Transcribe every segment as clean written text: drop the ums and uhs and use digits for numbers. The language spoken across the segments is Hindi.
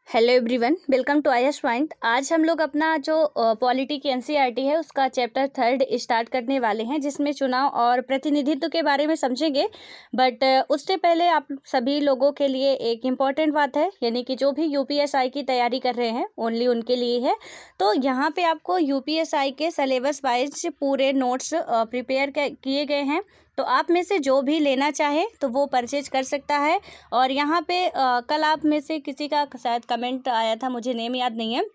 Hello everyone, welcome to IAS point. आज हम लोग अपना जो पॉलिटी की एनसीईआरटी है उसका चैप्टर 3 स्टार्ट करने वाले हैं, जिसमें चुनाव और प्रतिनिधित्व के बारे में समझेंगे। बट उससे पहले आप सभी लोगों के लिए एक इम्पॉर्टेंट बात है, यानी कि जो भी यूपीएसआई की तैयारी कर रहे हैं ओनली उनके लिए है। तो यहाँ पे आपको यूपीएसआई के सिलेबस वाइज पूरे नोट्स प्रिपेयर किए गए हैं। तो आप में से जो भी लेना चाहे तो वो परचेज कर सकता है। और यहाँ पे कल आप में से किसी का शायद कमेंट आया था, मुझे नेम याद नहीं है,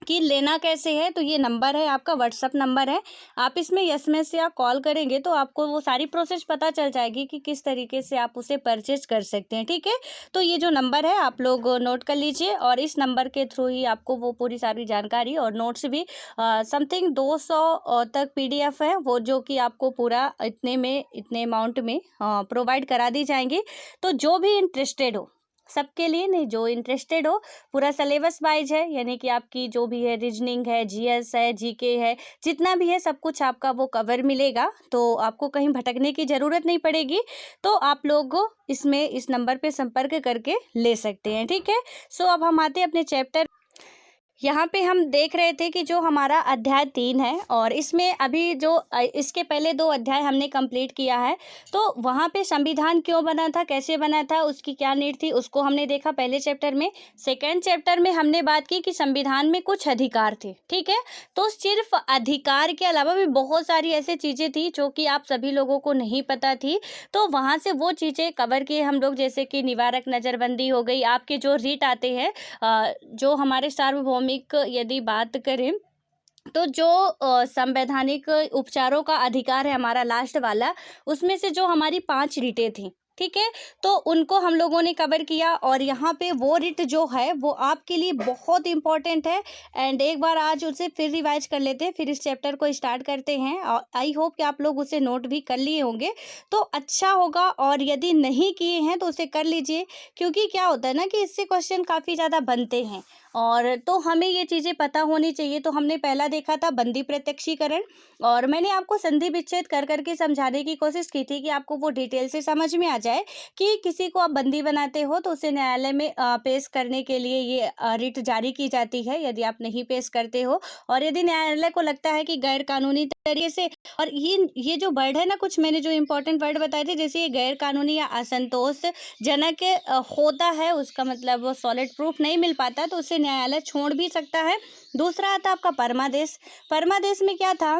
कि लेना कैसे है। तो ये नंबर है, आपका व्हाट्सअप नंबर है। आप इसमें एसएमएस या कॉल करेंगे तो आपको वो सारी प्रोसेस पता चल जाएगी कि किस तरीके से आप उसे परचेज कर सकते हैं। ठीक है, तो ये जो नंबर है आप लोग नोट कर लीजिए, और इस नंबर के थ्रू ही आपको वो पूरी सारी जानकारी और नोट्स भी समथिंग 200 तक पीडीएफ है वो, जो कि आपको पूरा इतने अमाउंट में प्रोवाइड करा दी जाएंगी। तो जो भी इंटरेस्टेड हो, सबके लिए नहीं, जो इंटरेस्टेड हो, पूरा सिलेबस वाइज है, यानी कि आपकी जो भी है रीजनिंग है, जीएस है, जीके है, जितना भी है सब कुछ आपका वो कवर मिलेगा। तो आपको कहीं भटकने की ज़रूरत नहीं पड़ेगी। तो आप लोग इसमें इस नंबर पे संपर्क करके ले सकते हैं। ठीक है, सो अब हम आते हैं अपने चैप्टर। यहाँ पे हम देख रहे थे कि जो हमारा अध्याय 3 है, और इसमें अभी जो इसके पहले 2 अध्याय हमने कंप्लीट किया है। तो वहाँ पे संविधान क्यों बना था, कैसे बना था, उसकी क्या नीड थी, उसको हमने देखा पहले चैप्टर में। सेकेंड चैप्टर में हमने बात की कि संविधान में कुछ अधिकार थे। ठीक है, तो सिर्फ अधिकार के अलावा भी बहुत सारी ऐसी चीज़ें थी जो कि आप सभी लोगों को नहीं पता थी। तो वहाँ से वो चीज़ें कवर किए हम लोग, जैसे कि निवारक नज़रबंदी हो गई, आपके जो रीट आते हैं, जो हमारे सार्वभौमिक यदि बात करें, तो जो संवैधानिक उपचारों का अधिकार है हमारा लास्ट वाला, उसमें से जो हमारी 5 रीटें थी। ठीक है, तो उनको हम लोगों ने कवर किया। और यहाँ पे वो रिट जो है वो आपके लिए बहुत इंपॉर्टेंट है। एंड एक बार आज उसे फिर रिवाइज कर लेते हैं, फिर इस चैप्टर को स्टार्ट करते हैं। और आई होप कि आप लोग उसे नोट भी कर लिए होंगे तो अच्छा होगा, और यदि नहीं किए हैं तो उसे कर लीजिए, क्योंकि क्या होता है ना कि इससे क्वेश्चन काफ़ी ज़्यादा बनते हैं, और तो हमें ये चीज़ें पता होनी चाहिए। तो हमने पहला देखा था बंदी प्रत्यक्षीकरण, और मैंने आपको संधि विच्छेद कर करके समझाने की कोशिश की थी कि आपको वो डिटेल से समझ में आ जाए कि किसी को आप बंदी बनाते हो तो उसे न्यायालय में पेश करने के लिए ये रिट जारी की जाती है, यदि आप नहीं पेश करते हो, और यदि न्यायालय को लगता है कि गैर कानूनी तरीके से। और ये जो वर्ड है ना, कुछ मैंने जो इंपॉर्टेंट वर्ड बताए थे, जैसे ये गैर कानूनी या असंतोषजनक होता है, उसका मतलब वो सॉलिड प्रूफ नहीं मिल पाता, तो उसे न्यायालय छोड़ भी सकता है। दूसरा आता आपका परमादेश। परमादेश में क्या था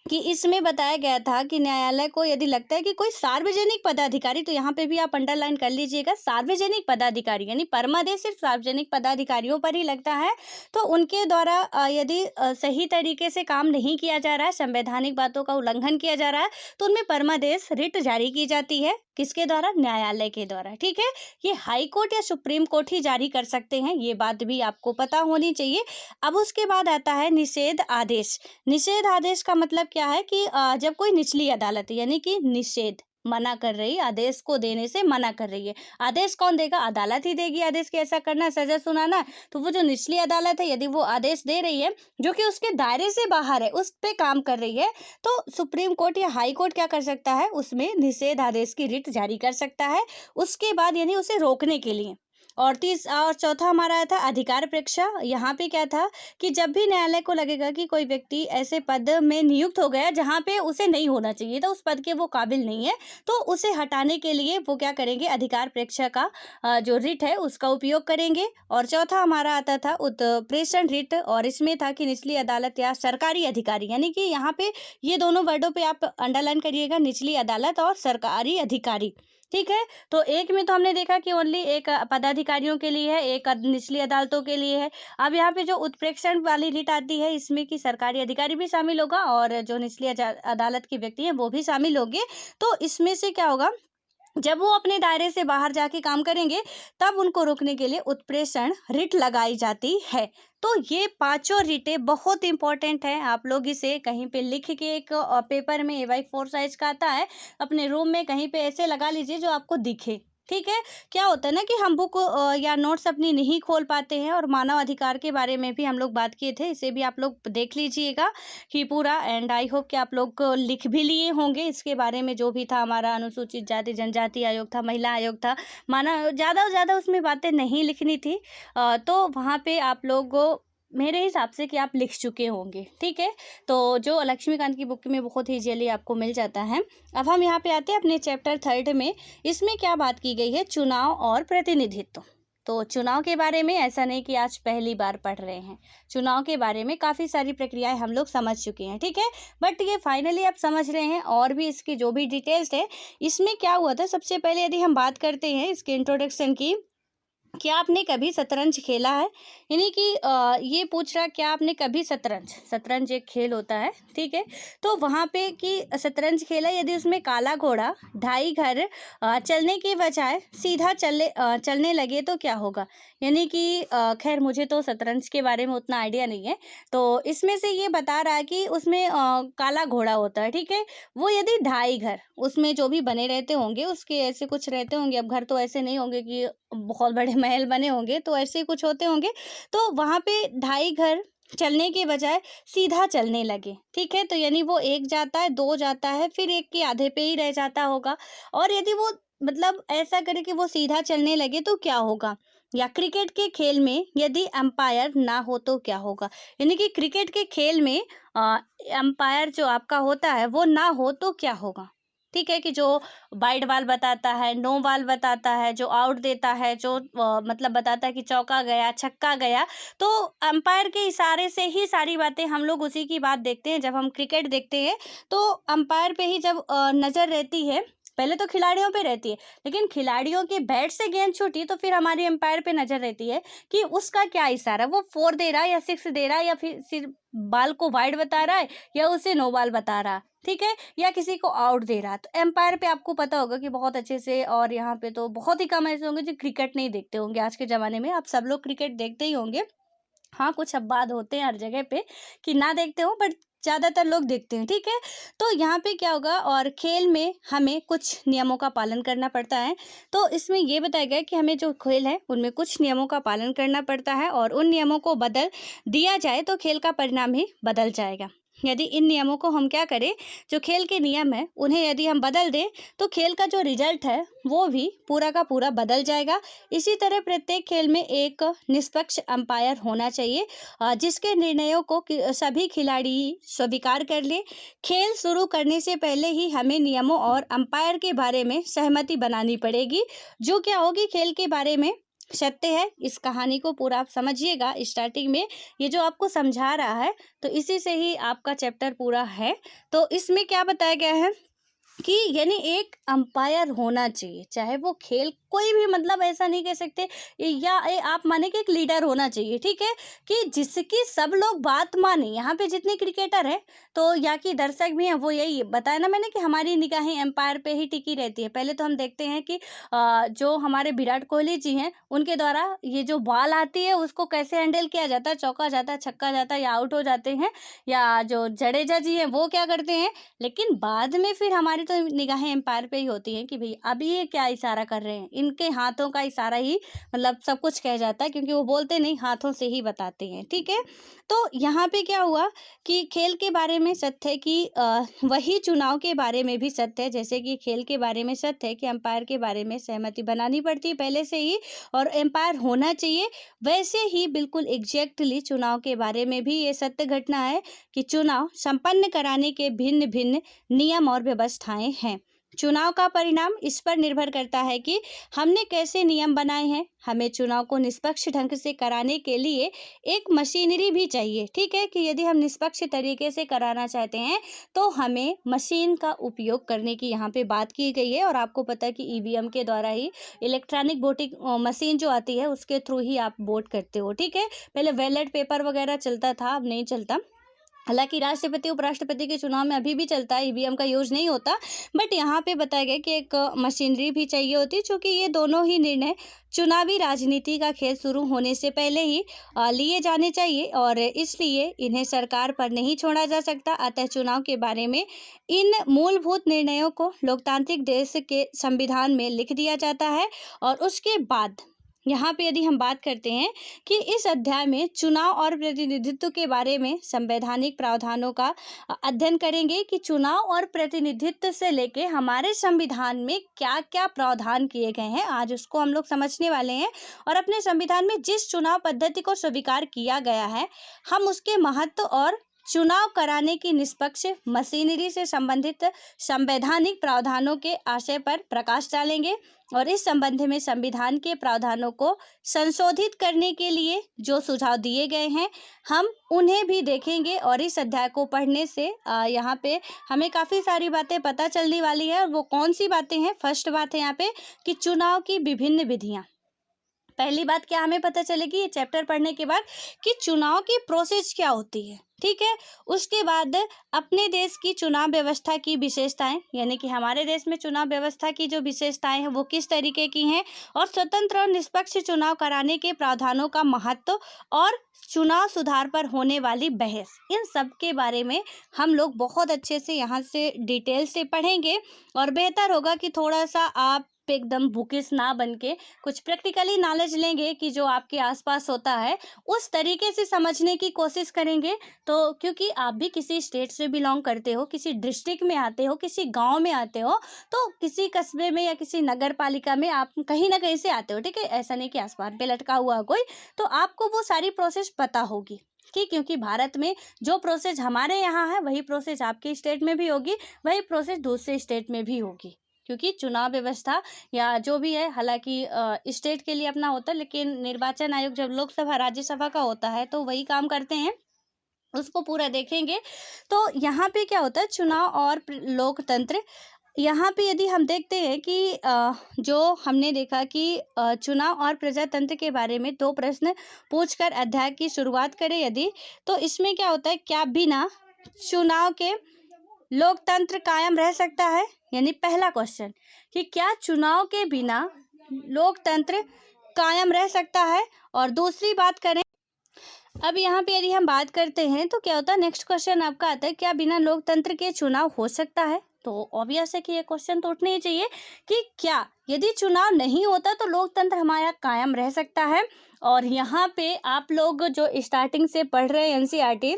कि इसमें बताया गया था कि न्यायालय को यदि लगता है कि कोई सार्वजनिक पदाधिकारी, तो यहाँ पे भी आप अंडरलाइन कर लीजिएगा, सार्वजनिक पदाधिकारी, यानी परमादेश सिर्फ सार्वजनिक पदाधिकारियों पर ही लगता है। तो उनके द्वारा यदि सही तरीके से काम नहीं किया जा रहा है, संवैधानिक बातों का उल्लंघन किया जा रहा है, तो उनमें परमादेश रिट जारी की जाती है। किसके द्वारा? न्यायालय के द्वारा। ठीक है, ये हाई कोर्ट या सुप्रीम कोर्ट ही जारी कर सकते हैं, ये बात भी आपको पता होनी चाहिए। अब उसके बाद आता है निषेध आदेश। निषेध आदेश का मतलब क्या है कि जब कोई निचली अदालत, यानी कि निषेध मना कर रही है, आदेश को देने से मना कर रही है। आदेश कौन देगा? अदालत ही देगी आदेश कि ऐसा करना, सजा सुनाना। तो वो जो निचली अदालत है, यदि वो आदेश दे रही है जो कि उसके दायरे से बाहर है, उस पे काम कर रही है, तो सुप्रीम कोर्ट या हाई कोर्ट क्या कर सकता है? उसमें निषेध आदेश की रिट जारी कर सकता है, उसके बाद, यानी उसे रोकने के लिए। और चौथा हमारा आया था अधिकार परीक्षा। यहाँ पे क्या था कि जब भी न्यायालय को लगेगा कि कोई व्यक्ति ऐसे पद में नियुक्त हो गया जहाँ पे उसे नहीं होना चाहिए था, उस पद के वो काबिल नहीं है, तो उसे हटाने के लिए वो क्या करेंगे? अधिकार परीक्षा का जो रिट है उसका उपयोग करेंगे। और चौथा हमारा आता था उत्प्रेषण रिट, और इसमें था कि निचली अदालत या सरकारी अधिकारी, यानी कि यहाँ पे ये दोनों वर्डों पे आप अंडरलाइन करिएगा, निचली अदालत और सरकारी अधिकारी। ठीक है, तो एक में तो हमने देखा कि ओनली एक पदाधिकारियों के लिए है, एक निचली अदालतों के लिए है। अब यहाँ पे जो उत्प्रेक्षण वाली रिट आती है, इसमें कि सरकारी अधिकारी भी शामिल होगा और जो निचली अदालत के व्यक्ति हैं वो भी शामिल होंगे। तो इसमें से क्या होगा, जब वो अपने दायरे से बाहर जाके काम करेंगे तब उनको रोकने के लिए उत्प्रेषण रिट लगाई जाती है। तो ये पांचों रिटें बहुत इंपॉर्टेंट है। आप लोग इसे कहीं पे लिख के एक पेपर में A4 साइज का आता है, अपने रूम में कहीं पे ऐसे लगा लीजिए जो आपको दिखे। ठीक है। क्या होता है ना कि हम बुक या नोट्स अपनी नहीं खोल पाते हैं, और मानव अधिकार के बारे में भी हम लोग बात किए थे, इसे भी आप लोग देख लीजिएगा कि पूरा, एंड आई होप कि आप लोग को लिख भी लिए होंगे इसके बारे में, जो भी था हमारा अनुसूचित जाति जनजाति आयोग था, महिला आयोग था, माना ज़्यादा से ज़्यादा उसमें बातें नहीं लिखनी थी, तो वहाँ पे आप लोग मेरे हिसाब से कि आप लिख चुके होंगे, ठीक है। तो जो लक्ष्मीकांत की बुक में बहुत ही ईजिली आपको मिल जाता है। अब हम यहाँ पे आते हैं अपने चैप्टर 3 में। इसमें क्या बात की गई है, चुनाव और प्रतिनिधित्व। तो चुनाव के बारे में ऐसा नहीं कि आज पहली बार पढ़ रहे हैं, चुनाव के बारे में काफ़ी सारी प्रक्रियाएं हम लोग समझ चुके हैं, ठीक है। बट ये फाइनली आप समझ रहे हैं, और भी इसकी जो भी डिटेल्स है, इसमें क्या हुआ था, सबसे पहले यदि हम बात करते हैं इसके इंट्रोडक्शन की, क्या आपने कभी शतरंज खेला है, यानी कि ये पूछ रहा क्या आपने कभी शतरंज एक खेल होता है, ठीक है। तो वहाँ पे कि शतरंज खेला, यदि उसमें काला घोड़ा ढाई घर चलने की बजाय सीधा चलने लगे तो क्या होगा, यानी कि खैर मुझे तो शतरंज के बारे में उतना आइडिया नहीं है, तो इसमें से ये बता रहा है कि उसमें काला घोड़ा होता है, ठीक है। वो यदि ढाई घर उसमें जो भी बने रहते होंगे, उसके ऐसे कुछ रहते होंगे, अब घर तो ऐसे नहीं होंगे कि बहुत बड़े महल बने होंगे, तो ऐसे ही कुछ होते होंगे, तो वहाँ पे ढाई घर चलने के बजाय सीधा चलने लगे, ठीक है। तो यानी वो एक जाता है, दो जाता है, फिर एक के आधे पे ही रह जाता होगा, और यदि वो मतलब ऐसा करे कि वो सीधा चलने लगे तो क्या होगा, या क्रिकेट के खेल में यदि अंपायर ना हो तो क्या होगा, यानी कि क्रिकेट के खेल में अंपायर जो आपका होता है वो ना हो तो क्या होगा, ठीक है। कि जो वाइड बॉल बताता है, नो बॉल बताता है, जो आउट देता है, जो मतलब बताता है कि चौका गया, छक्का गया, तो अंपायर के इशारे से ही सारी बातें हम लोग उसी की बात देखते हैं। जब हम क्रिकेट देखते हैं तो अंपायर पे ही जब नज़र रहती है, पहले तो खिलाड़ियों पे रहती है, लेकिन खिलाड़ियों के बैट से गेंद छूटी तो फिर हमारी अंपायर पे नज़र रहती है कि उसका क्या इशारा, वो 4 दे रहा है या 6 दे रहा है, या फिर सिर्फ बॉल को वाइड बता रहा है, या उसे नो बॉल बता रहा है, ठीक है, या किसी को आउट दे रहा है। तो एम्पायर पे आपको पता होगा कि बहुत अच्छे से, और यहाँ पे तो बहुत ही कम ऐसे होंगे जो क्रिकेट नहीं देखते होंगे। आज के ज़माने में आप सब लोग क्रिकेट देखते ही होंगे, हाँ कुछ अपवाद होते हैं हर जगह पे कि ना देखते हो, बट ज़्यादातर लोग देखते हैं, ठीक है। तो यहाँ पे क्या होगा, और खेल में हमें कुछ नियमों का पालन करना पड़ता है। तो इसमें ये बताया गया कि हमें जो खेल है उनमें कुछ नियमों का पालन करना पड़ता है, और उन नियमों को बदल दिया जाए तो खेल का परिणाम ही बदल जाएगा। यदि इन नियमों को हम क्या करें, जो खेल के नियम है उन्हें यदि हम बदल दें तो खेल का जो रिजल्ट है वो भी पूरा का पूरा बदल जाएगा। इसी तरह प्रत्येक खेल में एक निष्पक्ष अंपायर होना चाहिए, जिसके निर्णयों को सभी खिलाड़ी स्वीकार कर ले। खेल शुरू करने से पहले ही हमें नियमों और अंपायर के बारे में सहमति बनानी पड़ेगी, जो क्या होगी खेल के बारे में सत्य है। इस कहानी को पूरा आप समझिएगा, स्टार्टिंग में ये जो आपको समझा रहा है तो इसी से ही आपका चैप्टर पूरा है। तो इसमें क्या बताया गया है कि यानी एक अंपायर होना चाहिए, चाहे वो खेल कोई भी, मतलब ऐसा नहीं कह सकते, आप माने कि एक लीडर होना चाहिए, ठीक है, कि जिसकी सब लोग बात माने। यहाँ पे जितने क्रिकेटर हैं तो या कि दर्शक भी हैं, वो यही बताया ना मैंने कि हमारी निगाहें एम्पायर पे ही टिकी रहती है। पहले तो हम देखते हैं कि जो हमारे विराट कोहली जी हैं उनके द्वारा ये जो बॉल आती है उसको कैसे हैंडल किया जाता है, चौका जाता है, छक्का जाता है, या आउट हो जाते हैं, या जो जडेजा जी हैं वो क्या करते हैं। लेकिन बाद में फिर हमारी तो निगाहें एम्पायर पे ही होती हैं कि भाई अभी ये क्या इशारा कर रहे हैं, इनके हाथों का इशारा ही मतलब सब कुछ कह जाता है, क्योंकि वो बोलते नहीं, हाथों से ही बताते हैं, ठीक है। तो यहाँ पे क्या हुआ कि खेल के बारे में सत्य है कि वही चुनाव के बारे में भी सत्य है, जैसे कि खेल के बारे में सत्य है कि अंपायर के बारे में सहमति बनानी पड़ती है पहले से ही, और एम्पायर होना चाहिए, वैसे ही बिल्कुल एग्जैक्टली चुनाव के बारे में भी ये सत्य घटना है कि चुनाव संपन्न कराने के भिन्न भिन्न नियम और व्यवस्थाएं हैं। चुनाव का परिणाम इस पर निर्भर करता है कि हमने कैसे नियम बनाए हैं। हमें चुनाव को निष्पक्ष ढंग से कराने के लिए एक मशीनरी भी चाहिए, ठीक है, कि यदि हम निष्पक्ष तरीके से कराना चाहते हैं तो हमें मशीन का उपयोग करने की यहाँ पे बात की गई है। और आपको पता है कि ईवीएम के द्वारा ही, इलेक्ट्रॉनिक वोटिंग मशीन जो आती है उसके थ्रू ही आप वोट करते हो, ठीक है। पहले बैलेट पेपर वगैरह चलता था, अब नहीं चलता। हालांकि राष्ट्रपति उपराष्ट्रपति के चुनाव में अभी भी चलता है, ईवीएम का यूज नहीं होता, बट यहाँ पे बताया गया कि एक मशीनरी भी चाहिए होती है, चूँकि ये दोनों ही निर्णय चुनावी राजनीति का खेल शुरू होने से पहले ही लिए जाने चाहिए और इसलिए इन्हें सरकार पर नहीं छोड़ा जा सकता। अतः चुनाव के बारे में इन मूलभूत निर्णयों को लोकतांत्रिक देश के संविधान में लिख दिया जाता है। और उसके बाद यहाँ पे यदि हम बात करते हैं कि इस अध्याय में चुनाव और प्रतिनिधित्व के बारे में संवैधानिक प्रावधानों का अध्ययन करेंगे कि चुनाव और प्रतिनिधित्व से लेके हमारे संविधान में क्या क्या प्रावधान किए गए हैं, आज उसको हम लोग समझने वाले हैं। और अपने संविधान में जिस चुनाव पद्धति को स्वीकार किया गया है, हम उसके महत्व और चुनाव कराने की निष्पक्ष मशीनरी से संबंधित संवैधानिक प्रावधानों के आशय पर प्रकाश डालेंगे और इस संबंध में संविधान के प्रावधानों को संशोधित करने के लिए जो सुझाव दिए गए हैं, हम उन्हें भी देखेंगे। और इस अध्याय को पढ़ने से यहाँ पे हमें काफ़ी सारी बातें पता चलने वाली है। और वो कौन सी बातें हैं? फर्स्ट बात है यहाँ पे कि चुनाव की विभिन्न विधियाँ। पहली बात क्या हमें पता चलेगी ये चैप्टर पढ़ने के बाद कि चुनाव की प्रोसेस क्या होती है, ठीक है। उसके बाद अपने देश की चुनाव व्यवस्था की विशेषताएं, यानी कि हमारे देश में चुनाव व्यवस्था की जो विशेषताएं हैं वो किस तरीके की हैं, और स्वतंत्र और निष्पक्ष चुनाव कराने के प्रावधानों का महत्व और चुनाव सुधार पर होने वाली बहस, इन सब के बारे में हम लोग बहुत अच्छे से यहाँ से डिटेल से पढ़ेंगे। और बेहतर होगा कि थोड़ा सा आप एकदम बुकिश ना बन के कुछ प्रैक्टिकली नॉलेज लेंगे कि जो आपके आसपास होता है उस तरीके से समझने की कोशिश करेंगे। तो क्योंकि आप भी किसी स्टेट से बिलोंग करते हो, किसी डिस्ट्रिक्ट में आते हो, किसी गांव में आते हो, तो किसी कस्बे में या किसी नगर पालिका में आप कहीं ना कहीं से आते हो, ठीक है। ऐसा नहीं कि आसपास पे लटका हुआ कोई, तो आपको वो सारी प्रोसेस पता होगी, ठीक। क्योंकि भारत में जो प्रोसेस हमारे यहाँ है वही प्रोसेस आपके स्टेट में भी होगी, वही प्रोसेस दूसरे स्टेट में भी होगी। क्योंकि चुनाव व्यवस्था या जो भी है, हालांकि स्टेट के लिए अपना होता है, लेकिन निर्वाचन आयोग जब लोकसभा राज्यसभा का होता है तो वही काम करते हैं, उसको पूरा देखेंगे। तो यहाँ पे क्या होता है, चुनाव और लोकतंत्र। यहाँ पे यदि हम देखते हैं कि जो हमने देखा कि चुनाव और प्रजातंत्र के बारे में 2 प्रश्न पूछकर अध्याय की शुरुआत करें यदि, तो इसमें क्या होता है, क्या बिना चुनाव के लोकतंत्र कायम रह सकता है? यानी पहला क्वेश्चन कि क्या चुनाव के बिना लोकतंत्र कायम रह सकता है। और दूसरी बात करें, अब यहाँ पे यदि हम बात करते हैं तो क्या होता है, नेक्स्ट क्वेश्चन आपका आता है, क्या बिना लोकतंत्र के चुनाव हो सकता है? तो ऑब्वियस है कि ये क्वेश्चन तो उठना ही चाहिए कि क्या यदि चुनाव नहीं होता तो लोकतंत्र हमारा कायम रह सकता है। और यहाँ पे आप लोग जो स्टार्टिंग से पढ़ रहे हैं एनसीईआरटी,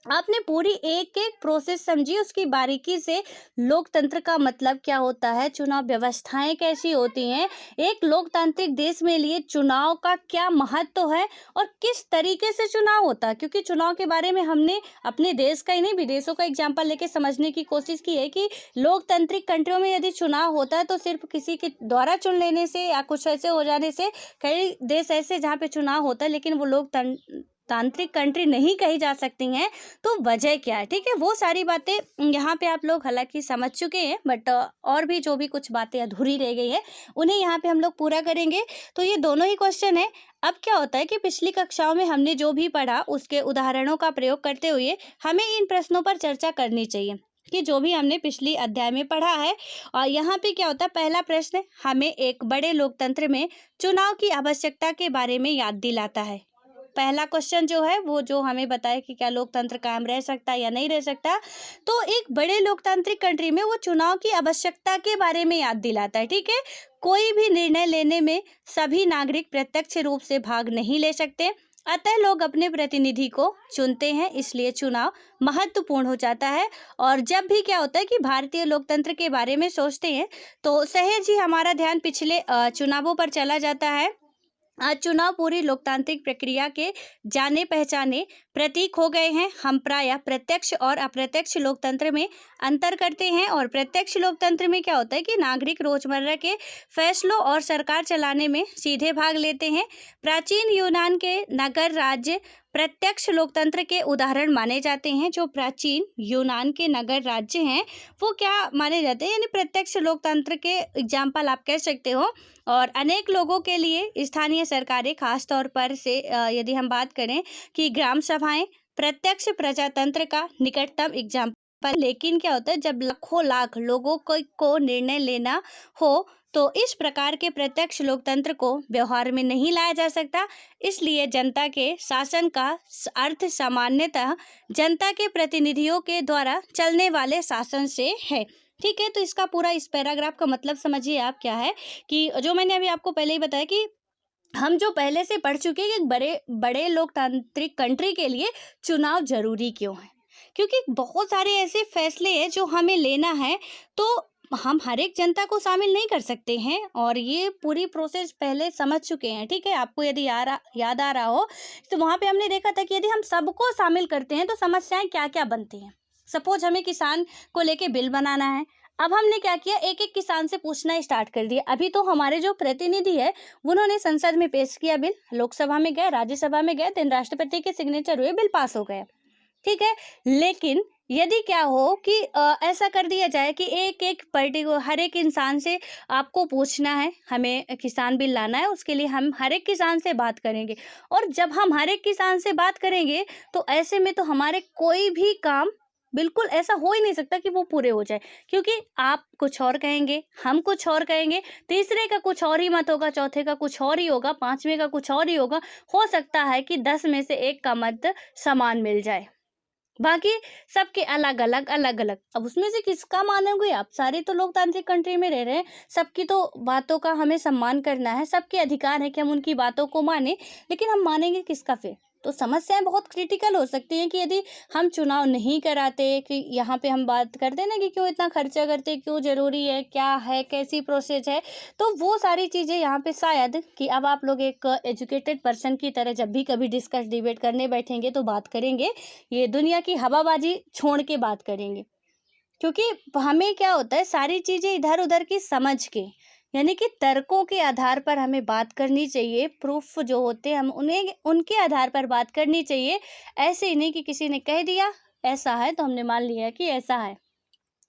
आपने पूरी एक एक प्रोसेस समझी, उसकी बारीकी से लोकतंत्र का मतलब क्या होता है, चुनाव व्यवस्थाएं कैसी होती हैं, एक लोकतांत्रिक देश में लिए चुनाव का क्या महत्व है और किस तरीके से चुनाव होता है। क्योंकि चुनाव के बारे में हमने अपने देश का ही नहीं विदेशों का एग्जाम्पल लेके समझने की कोशिश की है कि लोकतांत्रिक कंट्रियों में यदि चुनाव होता है तो सिर्फ किसी के द्वारा चुन लेने से या कुछ ऐसे हो जाने से, कई देश ऐसे जहाँ पे चुनाव होता है लेकिन वो तांत्रिक कंट्री नहीं कही जा सकती हैं, तो वजह क्या है, ठीक है। वो सारी बातें यहाँ पे आप लोग हालांकि समझ चुके हैं, बट और भी जो भी कुछ बातें अधूरी रह गई है उन्हें यहाँ पे हम लोग पूरा करेंगे। तो ये दोनों ही क्वेश्चन है। अब क्या होता है कि पिछली कक्षाओं में हमने जो भी पढ़ा उसके उदाहरणों का प्रयोग करते हुए हमें इन प्रश्नों पर चर्चा करनी चाहिए कि जो भी हमने पिछली अध्याय में पढ़ा है। और यहाँ पे क्या होता है, पहला प्रश्न हमें एक बड़े लोकतंत्र में चुनाव की आवश्यकता के बारे में याद दिलाता है। पहला क्वेश्चन जो है वो जो हमें बताए कि क्या लोकतंत्र कायम रह सकता है या नहीं रह सकता, तो एक बड़े लोकतांत्रिक कंट्री में वो चुनाव की आवश्यकता के बारे में याद दिलाता है, ठीक है। कोई भी निर्णय लेने में सभी नागरिक प्रत्यक्ष रूप से भाग नहीं ले सकते, अतः लोग अपने प्रतिनिधि को चुनते हैं, इसलिए चुनाव महत्वपूर्ण हो जाता है। और जब भी क्या होता है कि भारतीय लोकतंत्र के बारे में सोचते हैं तो सहज ही हमारा ध्यान पिछले चुनावों पर चला जाता है। आज चुनाव पूरी लोकतांत्रिक प्रक्रिया के जाने पहचाने प्रतीक हो गए हैं। हम प्रायः प्रत्यक्ष और अप्रत्यक्ष लोकतंत्र में अंतर करते हैं। और प्रत्यक्ष लोकतंत्र में क्या होता है कि नागरिक रोजमर्रा के फैसलों और सरकार चलाने में सीधे भाग लेते हैं। प्राचीन यूनान के नगर राज्य प्रत्यक्ष लोकतंत्र के उदाहरण माने जाते हैं। जो प्राचीन यूनान के नगर राज्य हैं वो क्या माने जाते हैं, यानी प्रत्यक्ष लोकतंत्र के एग्जाम्पल आप कह सकते हो। और अनेक लोगों के लिए स्थानीय सरकारें, खास तौर पर से यदि हम बात करें कि ग्राम सभाएं, प्रत्यक्ष प्रजातंत्र का निकटतम एग्जाम्पल। लेकिन क्या होता है, जब लाखों लाख लोगों को निर्णय लेना हो तो इस प्रकार के प्रत्यक्ष लोकतंत्र को व्यवहार में नहीं लाया जा सकता। इसलिए जनता के शासन का अर्थ सामान्यतः जनता के प्रतिनिधियों के द्वारा चलने वाले शासन से है। ठीक है, तो इसका पूरा इस पैराग्राफ का मतलब समझिए आप क्या है कि जो मैंने अभी आपको पहले ही बताया कि हम जो पहले से पढ़ चुके हैं कि बड़े बड़े लोकतांत्रिक कंट्री के लिए चुनाव जरूरी क्यों है, क्योंकि बहुत सारे ऐसे फैसले हैं जो हमें लेना है, तो हम हर एक जनता को शामिल नहीं कर सकते हैं और ये पूरी प्रोसेस पहले समझ चुके हैं। ठीक है, आपको यदि याद आ रहा हो तो वहाँ पे हमने देखा था कि यदि हम सबको शामिल करते हैं तो समस्याएं क्या क्या बनती हैं। सपोज हमें किसान को लेके बिल बनाना है, अब हमने क्या किया, एक एक किसान से पूछना स्टार्ट कर दिया। अभी तो हमारे जो प्रतिनिधि है उन्होंने संसद में पेश किया बिल, लोकसभा में गए, राज्यसभा में गए, देन राष्ट्रपति के सिग्नेचर हुए, बिल पास हो गया। ठीक है, लेकिन यदि क्या हो कि ऐसा कर दिया जाए कि एक एक पर्टिकुलर हर एक इंसान से आपको पूछना है, हमें किसान बिल लाना है, उसके लिए हम हर एक किसान से बात करेंगे, और जब हम हर एक किसान से बात करेंगे तो ऐसे में तो हमारे कोई भी काम बिल्कुल ऐसा हो ही नहीं सकता कि वो पूरे हो जाए, क्योंकि आप कुछ और कहेंगे, हम कुछ और कहेंगे, तीसरे का कुछ और ही मत होगा, चौथे का कुछ और ही होगा, पांचवें का कुछ और ही होगा। हो सकता है कि 10 में से एक का मत समान मिल जाए, बाकी सबके अलग अलग अलग अलग। अब उसमें से किसका मानोगे आप? सारे तो लोकतांत्रिक कंट्री में रह रहे हैं, सबकी तो बातों का हमें सम्मान करना है, सबके अधिकार है कि हम उनकी बातों को माने, लेकिन हम मानेंगे किसका फिर? तो समस्याएं बहुत क्रिटिकल हो सकती हैं कि यदि हम चुनाव नहीं कराते, कि यहाँ पे हम बात करते हैं ना कि क्यों इतना खर्चा करते, क्यों जरूरी है, क्या है, कैसी प्रोसेस है, तो वो सारी चीज़ें यहाँ पे शायद कि अब आप लोग एक एजुकेटेड पर्सन की तरह जब भी कभी डिस्कस डिबेट करने बैठेंगे तो बात करेंगे, ये दुनिया की हवाबाजी छोड़ के बात करेंगे, क्योंकि हमें क्या होता है, सारी चीज़ें इधर उधर की समझ के, यानी कि तर्कों के आधार पर हमें बात करनी चाहिए, प्रूफ जो होते हैं हम उन्हें उनके आधार पर बात करनी चाहिए। ऐसे ही नहीं कि किसी ने कह दिया ऐसा है तो हमने मान लिया कि ऐसा है।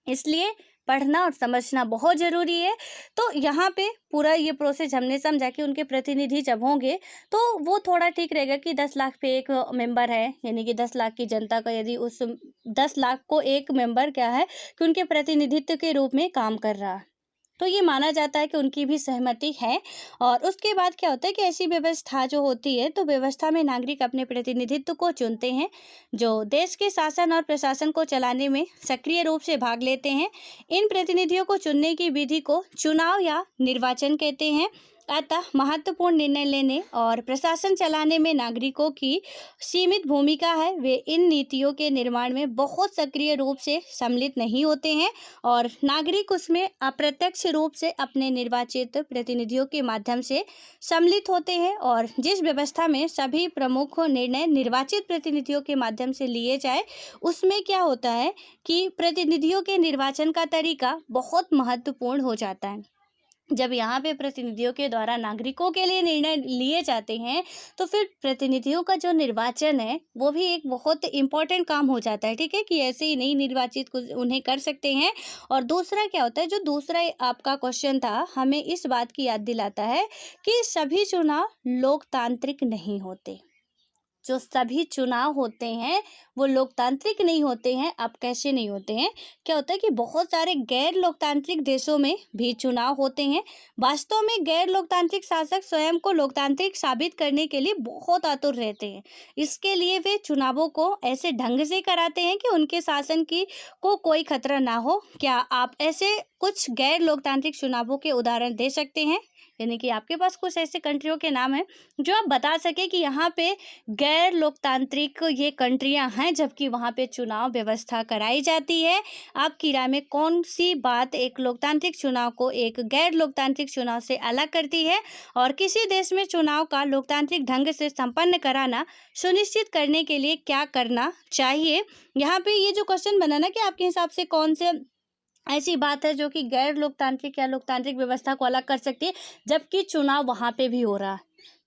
इसलिए पढ़ना और समझना बहुत ज़रूरी है। तो यहाँ पे पूरा ये प्रोसेस हमने समझा कि उनके प्रतिनिधि जब होंगे तो वो थोड़ा ठीक रहेगा कि 10 लाख पे एक मेंबर है, यानी कि 10 लाख की जनता का यदि उस 10 लाख को एक मेंबर क्या है कि उनके प्रतिनिधित्व के रूप में काम कर रहा है, तो ये माना जाता है कि उनकी भी सहमति है। और उसके बाद क्या होता है कि ऐसी व्यवस्था जो होती है, तो व्यवस्था में नागरिक अपने प्रतिनिधित्व को चुनते हैं, जो देश के शासन और प्रशासन को चलाने में सक्रिय रूप से भाग लेते हैं। इन प्रतिनिधियों को चुनने की विधि को चुनाव या निर्वाचन कहते हैं। अतः महत्वपूर्ण निर्णय लेने और प्रशासन चलाने में नागरिकों की सीमित भूमिका है। वे इन नीतियों के निर्माण में बहुत सक्रिय रूप से सम्मिलित नहीं होते हैं और नागरिक उसमें अप्रत्यक्ष रूप से अपने निर्वाचित प्रतिनिधियों के माध्यम से सम्मिलित होते हैं। और जिस व्यवस्था में सभी प्रमुख निर्णय निर्वाचित प्रतिनिधियों के माध्यम से लिए जाए, उसमें क्या होता है कि प्रतिनिधियों के निर्वाचन का तरीका बहुत महत्वपूर्ण हो जाता है। जब यहाँ पे प्रतिनिधियों के द्वारा नागरिकों के लिए निर्णय लिए जाते हैं, तो फिर प्रतिनिधियों का जो निर्वाचन है वो भी एक बहुत इम्पोर्टेंट काम हो जाता है। ठीक है, कि ऐसे ही नहीं निर्वाचित कुछ उन्हें कर सकते हैं। और दूसरा क्या होता है, जो दूसरा आपका क्वेश्चन था, हमें इस बात की याद दिलाता है कि सभी चुनाव लोकतांत्रिक नहीं होते। जो सभी चुनाव होते हैं वो लोकतांत्रिक नहीं होते हैं। अब कैसे नहीं होते हैं? क्या होता है कि बहुत सारे गैर लोकतांत्रिक देशों में भी चुनाव होते हैं। वास्तव में गैर लोकतांत्रिक शासक स्वयं को लोकतांत्रिक साबित करने के लिए बहुत आतुर रहते हैं। इसके लिए वे चुनावों को ऐसे ढंग से कराते हैं कि उनके शासन की को कोई खतरा ना हो। क्या आप ऐसे कुछ गैर लोकतांत्रिक चुनावों के उदाहरण दे सकते हैं? यानी कि आपके पास कुछ ऐसे कंट्रियों के नाम हैं जो आप बता सके कि यहाँ पे गैर लोकतांत्रिक ये कंट्रियां हैं, जबकि वहाँ पे चुनाव व्यवस्था कराई जाती है। आपकी राय में कौन सी बात एक लोकतांत्रिक चुनाव को एक गैर लोकतांत्रिक चुनाव से अलग करती है? और किसी देश में चुनाव का लोकतांत्रिक ढंग से संपन्न कराना सुनिश्चित करने के लिए क्या करना चाहिए? यहाँ पे ये जो क्वेश्चन बना ना कि आपके हिसाब से कौन से ऐसी बात है जो कि गैर लोकतांत्रिक या लोकतांत्रिक व्यवस्था को अलग कर सकती है, जबकि चुनाव वहाँ पे भी हो रहा है।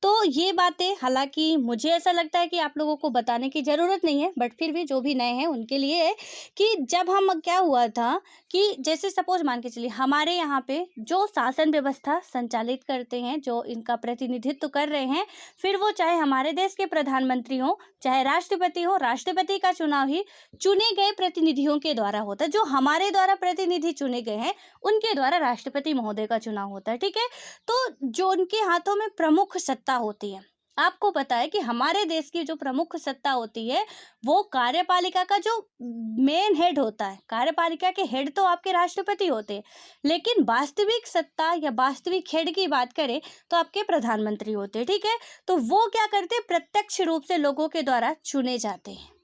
तो ये बातें हालांकि मुझे ऐसा लगता है कि आप लोगों को बताने की ज़रूरत नहीं है, बट फिर भी जो भी नए हैं उनके लिए है कि जब हम क्या हुआ था कि जैसे सपोज मान के चलिए हमारे यहाँ पे जो शासन व्यवस्था संचालित करते हैं, जो इनका प्रतिनिधित्व कर रहे हैं, फिर वो चाहे हमारे देश के प्रधानमंत्री हो, चाहे राष्ट्रपति हो, राष्ट्रपति का चुनाव ही चुने गए प्रतिनिधियों के द्वारा होता है। जो हमारे द्वारा प्रतिनिधि चुने गए हैं उनके द्वारा राष्ट्रपति महोदय का चुनाव होता है, ठीक है। तो जो उनके हाथों में प्रमुख सत्ता होती है, आपको पता है कि हमारे देश की जो प्रमुख सत्ता होती है वो कार्यपालिका का जो मेन हेड होता है, कार्यपालिका के हेड तो आपके राष्ट्रपति होते हैं, लेकिन वास्तविक सत्ता या वास्तविक हेड की बात करें तो आपके प्रधानमंत्री होते हैं, ठीक है। तो वो क्या करते हैं, प्रत्यक्ष रूप से लोगों के द्वारा चुने जाते हैं।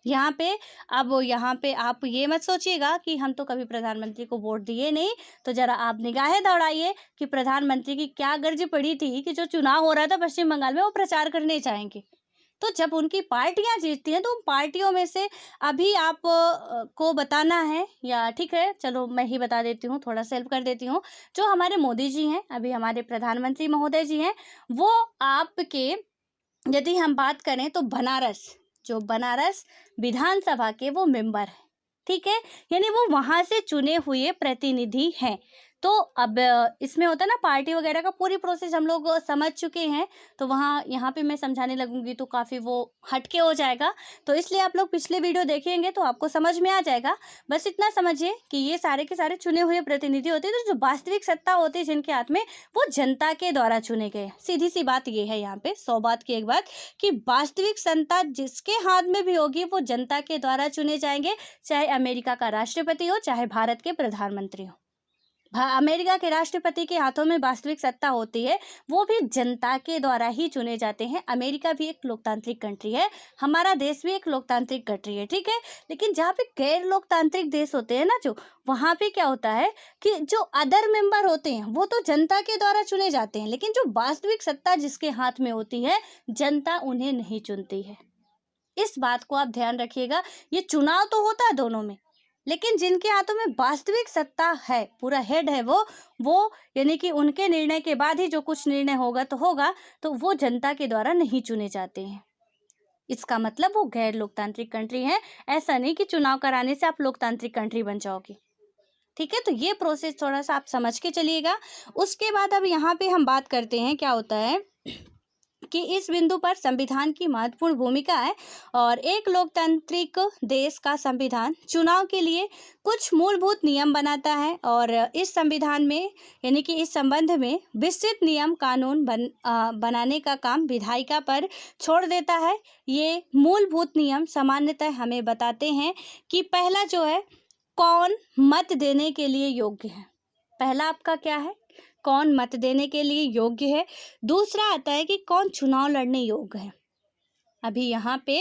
यहाँ पे आप ये मत सोचिएगा कि हम तो कभी प्रधानमंत्री को वोट दिए नहीं, तो जरा आप निगाहें दौड़ाइए कि प्रधानमंत्री की क्या गर्ज पड़ी थी कि जो चुनाव हो रहा था पश्चिम बंगाल में वो प्रचार करने जाएंगे। तो जब उनकी पार्टियां जीतती हैं तो उन पार्टियों में से अभी आप को बताना है, या ठीक है चलो मैं ही बता देती हूँ, थोड़ा सा हेल्प कर देती हूँ। जो हमारे मोदी जी हैं, अभी हमारे प्रधानमंत्री महोदय जी हैं, वो आपके यदि हम बात करें तो बनारस विधानसभा के वो मेंबर हैं, ठीक है, यानी वो वहाँ से चुने हुए प्रतिनिधि हैं। तो अब इसमें होता है ना पार्टी वगैरह का पूरी प्रोसेस हम लोग समझ चुके हैं, तो यहाँ पे मैं समझाने लगूंगी तो काफ़ी वो हटके हो जाएगा, तो इसलिए आप लोग पिछले वीडियो देखेंगे तो आपको समझ में आ जाएगा। बस इतना समझिए कि ये सारे के सारे चुने हुए प्रतिनिधि होते हैं, तो जो वास्तविक सत्ता होती है जिनके हाथ में, वो जनता के द्वारा चुने गए। सीधी सी बात ये है यहाँ पे 100 बात की एक बात कि वास्तविक सत्ता जिसके हाथ में भी होगी वो जनता के द्वारा चुने जाएंगे, चाहे अमेरिका का राष्ट्रपति हो, चाहे भारत के प्रधानमंत्री हो। अमेरिका के राष्ट्रपति के हाथों में वास्तविक सत्ता होती है, वो भी जनता के द्वारा ही चुने जाते हैं। अमेरिका भी एक लोकतांत्रिक कंट्री है, हमारा देश भी एक लोकतांत्रिक कंट्री है, ठीक है। लेकिन जहाँ पे गैर लोकतांत्रिक देश होते हैं ना, जो वहाँ पे क्या होता है कि जो अदर मेंबर होते हैं वो तो जनता के द्वारा चुने जाते हैं, लेकिन जो वास्तविक सत्ता जिसके हाथ में होती है, जनता उन्हें नहीं चुनती है। इस बात को आप ध्यान रखिएगा। ये चुनाव तो होता है दोनों में, लेकिन जिनके हाथों में वास्तविक सत्ता है, पूरा हेड है वो यानी कि उनके निर्णय के बाद ही जो कुछ निर्णय होगा तो वो जनता के द्वारा नहीं चुने जाते हैं। इसका मतलब वो गैर लोकतांत्रिक कंट्री है। ऐसा नहीं कि चुनाव कराने से आप लोकतांत्रिक कंट्री बन जाओगे, ठीक है। तो ये प्रोसेस थोड़ा सा आप समझ के चलिएगा। उसके बाद अब यहाँ पे हम बात करते हैं क्या होता है कि इस बिंदु पर संविधान की महत्वपूर्ण भूमिका है, और एक लोकतांत्रिक देश का संविधान चुनाव के लिए कुछ मूलभूत नियम बनाता है, और इस संविधान में यानी कि इस संबंध में विस्तृत नियम कानून बनाने का काम विधायिका पर छोड़ देता है। ये मूलभूत नियम सामान्यतः हमें बताते हैं कि पहला जो है, कौन मत देने के लिए योग्य है। पहला आपका क्या है, कौन मत देने के लिए योग्य है। दूसरा आता है कि कौन चुनाव लड़ने योग्य है। अभी यहाँ पे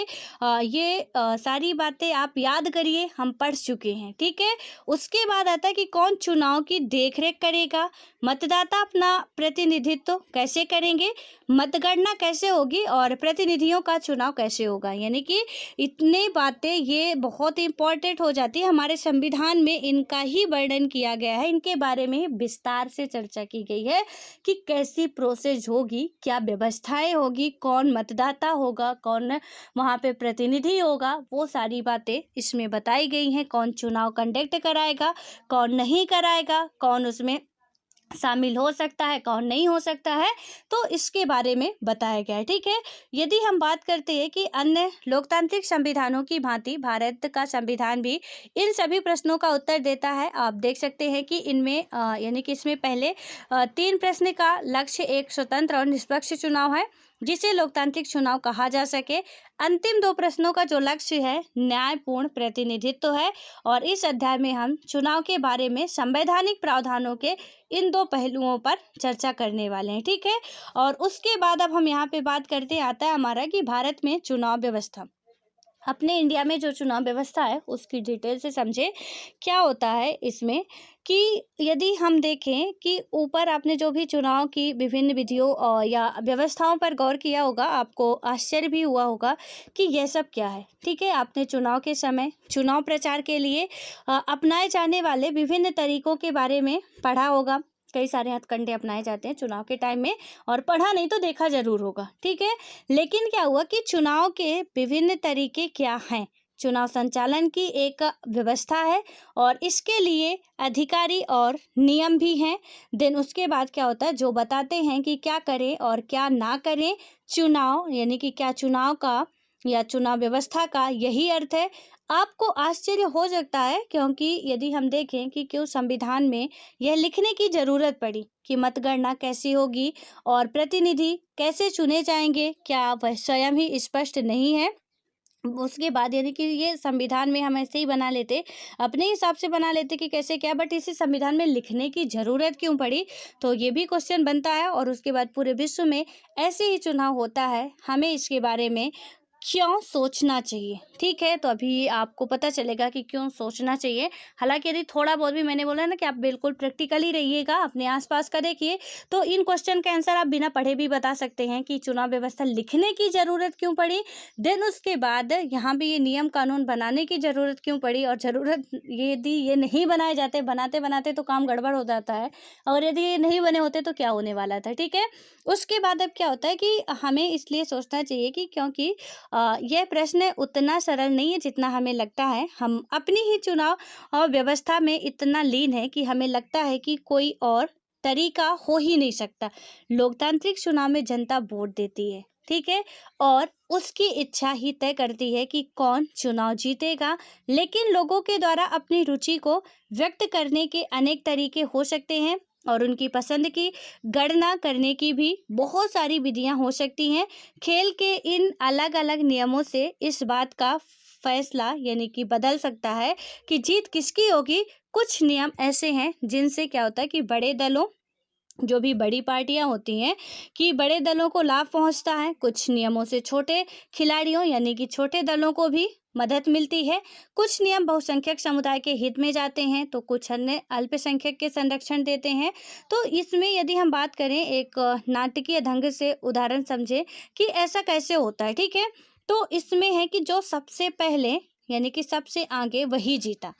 ये सारी बातें आप याद करिए, हम पढ़ चुके हैं, ठीक है। उसके बाद आता है कि कौन चुनाव की देखरेख करेगा, मतदाता अपना प्रतिनिधित्व कैसे करेंगे, मतगणना कैसे होगी, और प्रतिनिधियों का चुनाव कैसे होगा। यानी कि इतनी बातें ये बहुत इंपॉर्टेंट हो जाती है। हमारे संविधान में इनका ही वर्णन किया गया है, इनके बारे में विस्तार से चर्चा की गई है कि कैसी प्रोसेस होगी, क्या व्यवस्थाएं होगी, कौन मतदाता होगा, कौन वहाँ पे प्रतिनिधि होगा, वो सारी बातें इसमें बताई गई हैं। कौन चुनाव कंडक्ट कराएगा, कौन नहीं कराएगा, कौन उसमें शामिल हो सकता है, कौन नहीं हो सकता है, तो इसके बारे में बताया गया है, ठीक है। यदि हम बात करते हैं कि अन्य लोकतांत्रिक संविधानों की भांति भारत का संविधान भी इन सभी प्रश्नों का उत्तर देता है। आप देख सकते हैं कि इनमें यानी कि इसमें पहले 3 प्रश्न का लक्ष्य एक स्वतंत्र और निष्पक्ष चुनाव है, जिसे लोकतांत्रिक चुनाव कहा जा सके। अंतिम 2 प्रश्नों का जो लक्ष्य है न्यायपूर्ण प्रतिनिधित्व है, और इस अध्याय में हम चुनाव के बारे में संवैधानिक प्रावधानों के इन 2 पहलुओं पर चर्चा करने वाले हैं, ठीक है। और उसके बाद अब हम यहाँ पे बात करते आता है हमारा कि भारत में चुनाव व्यवस्था, अपने इंडिया में जो चुनाव व्यवस्था है उसकी डिटेल से समझे क्या होता है इसमें। कि यदि हम देखें कि ऊपर आपने जो भी चुनाव की विभिन्न विधियों या व्यवस्थाओं पर गौर किया होगा, आपको आश्चर्य भी हुआ होगा कि यह सब क्या है, ठीक है। आपने चुनाव के समय चुनाव प्रचार के लिए अपनाए जाने वाले विभिन्न तरीकों के बारे में पढ़ा होगा कई सारे हथकंडे अपनाए जाते हैं चुनाव के टाइम में, और पढ़ा नहीं तो देखा ज़रूर होगा, ठीक है। लेकिन क्या हुआ कि चुनाव के विभिन्न तरीके क्या हैं? चुनाव संचालन की एक व्यवस्था है और इसके लिए अधिकारी और नियम भी हैं। देन उसके बाद क्या होता है, जो बताते हैं कि क्या करें और क्या ना करें चुनाव, यानी कि क्या चुनाव का या चुनाव व्यवस्था का यही अर्थ है। आपको आश्चर्य हो सकता है, क्योंकि यदि हम देखें कि क्यों संविधान में यह लिखने की ज़रूरत पड़ी कि मतगणना कैसी होगी और प्रतिनिधि कैसे चुने जाएंगे, क्या वह स्वयं ही स्पष्ट नहीं है। उसके बाद यानी कि ये संविधान में हम ऐसे ही बना लेते, अपने हिसाब से बना लेते कि कैसे क्या, बट इसे संविधान में लिखने की ज़रूरत क्यों पड़ी, तो ये भी क्वेश्चन बनता है। और उसके बाद पूरे विश्व में ऐसे ही चुनाव होता है, हमें इसके बारे में क्यों सोचना चाहिए, ठीक है। तो अभी आपको पता चलेगा कि क्यों सोचना चाहिए। हालांकि यदि थोड़ा बहुत भी मैंने बोला ना कि आप बिल्कुल प्रैक्टिकली रहिएगा, अपने आसपास का देखिए, तो इन क्वेश्चन का आंसर आप बिना पढ़े भी बता सकते हैं कि चुनाव व्यवस्था लिखने की ज़रूरत क्यों पड़ी। देन उसके बाद यहाँ भी ये नियम कानून बनाने की ज़रूरत क्यों पड़ी, और ज़रूरत यदि ये नहीं बनाए जाते, बनाते बनाते तो काम गड़बड़ हो जाता है, और यदि ये नहीं बने होते तो क्या होने वाला था, ठीक है। उसके बाद अब क्या होता है कि हमें इसलिए सोचना चाहिए कि क्योंकि यह प्रश्न उतना सरल नहीं है जितना हमें लगता है। हम अपनी ही चुनाव व्यवस्था में इतना लीन है कि हमें लगता है कि कोई और तरीका हो ही नहीं सकता। लोकतांत्रिक चुनाव में जनता वोट देती है, ठीक है, और उसकी इच्छा ही तय करती है कि कौन चुनाव जीतेगा। लेकिन लोगों के द्वारा अपनी रुचि को व्यक्त करने के अनेक तरीके हो सकते हैं, और उनकी पसंद की गणना करने की भी बहुत सारी विधियां हो सकती हैं। खेल के इन अलग अलग नियमों से इस बात का फैसला यानी कि बदल सकता है कि जीत किसकी होगी। कुछ नियम ऐसे हैं जिनसे क्या होता है कि बड़े दलों, जो भी बड़ी पार्टियां होती हैं, कि बड़े दलों को लाभ पहुंचता है। कुछ नियमों से छोटे खिलाड़ियों यानी कि छोटे दलों को भी मदद मिलती है। कुछ नियम बहुसंख्यक समुदाय के हित में जाते हैं, तो कुछ अन्य अल्पसंख्यक के संरक्षण देते हैं। तो इसमें यदि हम बात करें, एक नाटकीय ढंग से उदाहरण समझे कि ऐसा कैसे होता है, ठीक है। तो इसमें है कि जो सबसे पहले यानी कि सबसे आगे वही जीता।